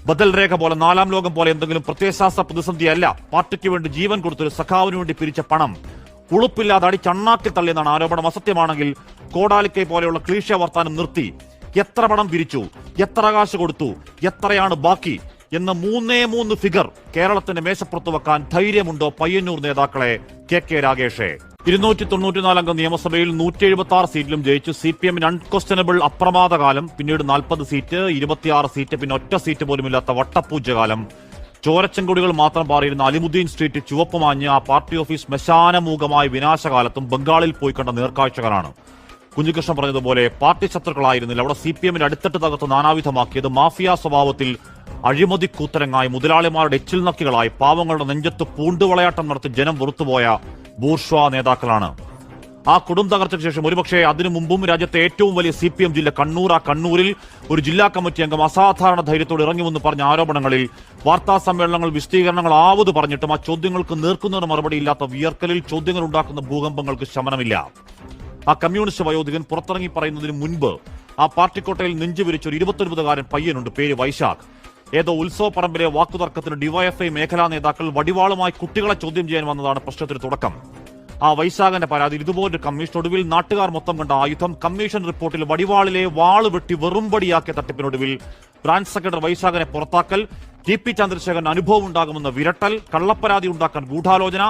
ബദൽ രേഖ പോലെ, നാലാം ലോകം പോലെ എന്തെങ്കിലും പ്രത്യയശാസ്ത്ര പ്രതിസന്ധിയല്ല. പാർട്ടിക്ക് വേണ്ടി ജീവൻ കൊടുത്തൊരു സഖാവിന് വേണ്ടി പിരിച്ച പണം ഉളുപ്പില്ലാതെ അടിച്ചണ്ണാക്കി തള്ളിയെന്നാണ് ആരോപണം. അസത്യമാണെങ്കിൽ കോടാലിക്കൈ പോലെയുള്ള ക്ലീശ വർത്താനം നിർത്തി എത്ര പണം പിരിച്ചു, എത്ര കാശ് കൊടുത്തു, എത്രയാണ് ബാക്കി എന്ന മൂന്ന് ഫിഗർ കേരളത്തിന്റെ മേശപ്പുറത്ത് വെക്കാൻ ധൈര്യമുണ്ടോ പയ്യന്നൂർ നേതാക്കളെ? കെ രാഗേഷേ. 294 അംഗ നിയമസഭയിൽ 176 സീറ്റിലും ജയിച്ചു. CPM അൺക്വസ്റ്റനബിൾ അപ്രമാദകാലം, പിന്നീട് 40 സീറ്റ്, 26 സീറ്റ്, പിന്നെ ഒറ്റ സീറ്റ് പോലുമില്ലാത്ത വട്ടപ്പൂജകാലം. ചോരച്ചെങ്കൊടികൾ മാത്രം പാറിയിരുന്ന അലിമുദ്ദീൻ സ്ട്രീറ്റ് ചുവപ്പുമാഞ്ഞ് ആ പാർട്ടി ഓഫീസ് ശ്മശാനമൂകമായ വിനാശകാലത്തും ബംഗാളിൽ പോയി കണ്ട നേർക്കാഴ്ചകളാണ്. കുഞ്ഞികൃഷ്ണൻ പറഞ്ഞതുപോലെ പാർട്ടി ശത്രുക്കളായിരുന്നില്ല അവിടെ CPM അടിത്തട്ട് തകർത്ത് നാനാവിധമാക്കിയത്. മാഫിയ സ്വഭാവത്തിൽ അഴിമതി കൂത്തരങ്ങായി, മുതലാളിമാരുടെ എച്ചിൽ നക്കികളായി, പാവങ്ങളുടെ നെഞ്ചത്ത് പൂണ്ടുവളയാട്ടം നടത്തി ജനം വെറുത്തുപോയ ബൂർഷ്വാ നേതാക്കളാണ്. ആ കൊടും തകർച്ചയ്ക്ക് ശേഷം, ഒരുപക്ഷെ അതിനു മുമ്പും രാജ്യത്തെ ഏറ്റവും വലിയ CPM ജില്ല കണ്ണൂർ. ആ കണ്ണൂരിൽ ഒരു ജില്ലാ കമ്മിറ്റി അംഗം അസാധാരണ ധൈര്യത്തോട് ഇറങ്ങിവെന്ന് പറഞ്ഞ ആരോപണങ്ങളിൽ വാർത്താ സമ്മേളനങ്ങൾ, വിശദീകരണങ്ങൾ ആവത് പറഞ്ഞിട്ടും ആ ചോദ്യങ്ങൾക്ക് നേർക്കുന്നതിന് മറുപടിയില്ലാത്ത വിയർക്കലിൽ ചോദ്യങ്ങൾ ഉണ്ടാക്കുന്ന ഭൂകമ്പങ്ങൾക്ക് ശമനമില്ല. ആ കമ്മ്യൂണിസ്റ്റ് വയോധികൻ പുറത്തിറങ്ങി പറയുന്നതിന് മുൻപ് ആ പാർട്ടിക്കോട്ടയിൽ നെഞ്ചുവിരിച്ചൊരു 29കാരൻ പയ്യനുണ്ട്, പേര് വൈശാഖ്. ഏതോ ഉത്സവ പറമ്പിലെ വാക്കുതർക്കത്തിന് ഡിവൈഎഫ്ഐ മേഖലാ നേതാക്കൾ വടിവാളുമായി കുട്ടികളെ ചോദ്യം ചെയ്യാൻ വന്നതാണ് പ്രശ്നത്തിന് തുടക്കം. ആ വൈശാഖന്റെ പരാതിയിൽ ഇതുപോലൊരു കമ്മീഷൻ, ഒടുവിൽ നാട്ടുകാർ മൊത്തം കണ്ട ആയുധം. കമ്മീഷൻ റിപ്പോർട്ടിൽ വടിവാളിലെ വാള് വെട്ടി വെറുംപടിയാക്കിയ തട്ടിപ്പിനൊടുവിൽ ബ്രാഞ്ച് സെക്രട്ടറി വൈശാഖനെ പുറത്താക്കൽ, TP ചന്ദ്രശേഖരൻ അനുഭവം ഉണ്ടാകുമെന്ന് വിരട്ടൽ, കള്ളപ്പരാതി ഉണ്ടാക്കാൻ ഗൂഢാലോചന,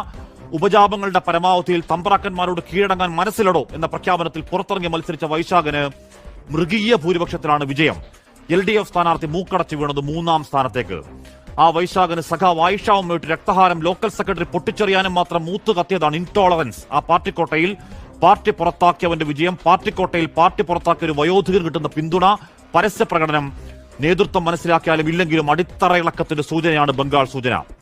ഉപജാപങ്ങളുടെ പരമാവധിയിൽ തമ്പ്രാക്കന്മാരോട് കീഴടങ്ങാൻ മനസ്സിലടോ എന്ന പ്രഖ്യാപനത്തിൽ പുറത്തിറങ്ങി മത്സരിച്ച വൈശാഖന് മൃഗീയ ഭൂരിപക്ഷത്തിലാണ് വിജയം. LDF സ്ഥാനാർത്ഥി മൂക്കടച്ചു വീണത് 3ാം സ്ഥാനത്തേക്ക്. ആ വൈശാഖന് സഖാവ് ആയിഷ ഉമ്മയിട്ട് രക്തഹാരം ലോക്കൽ സെക്രട്ടറി പൊട്ടിച്ചെറിയാനും മാത്രം മൂത്ത് കത്തിയതാണ് ഇൻടോളറൻസ്. ആ പാർട്ടിക്കോട്ടയിൽ പാർട്ടി പുറത്താക്കിയവന്റെ വിജയം, പാർട്ടിക്കോട്ടയിൽ പാർട്ടി പുറത്താക്കിയ ഒരു വയോധികന് കിട്ടുന്ന പിന്തുണ, പരസ്യ പ്രകടനം. നേതൃത്വം മനസ്സിലാക്കിയാലും ഇല്ലെങ്കിലും അടിത്തറയിളക്കത്തിന്റെ സൂചനയാണ് ബംഗാൾ സൂചന.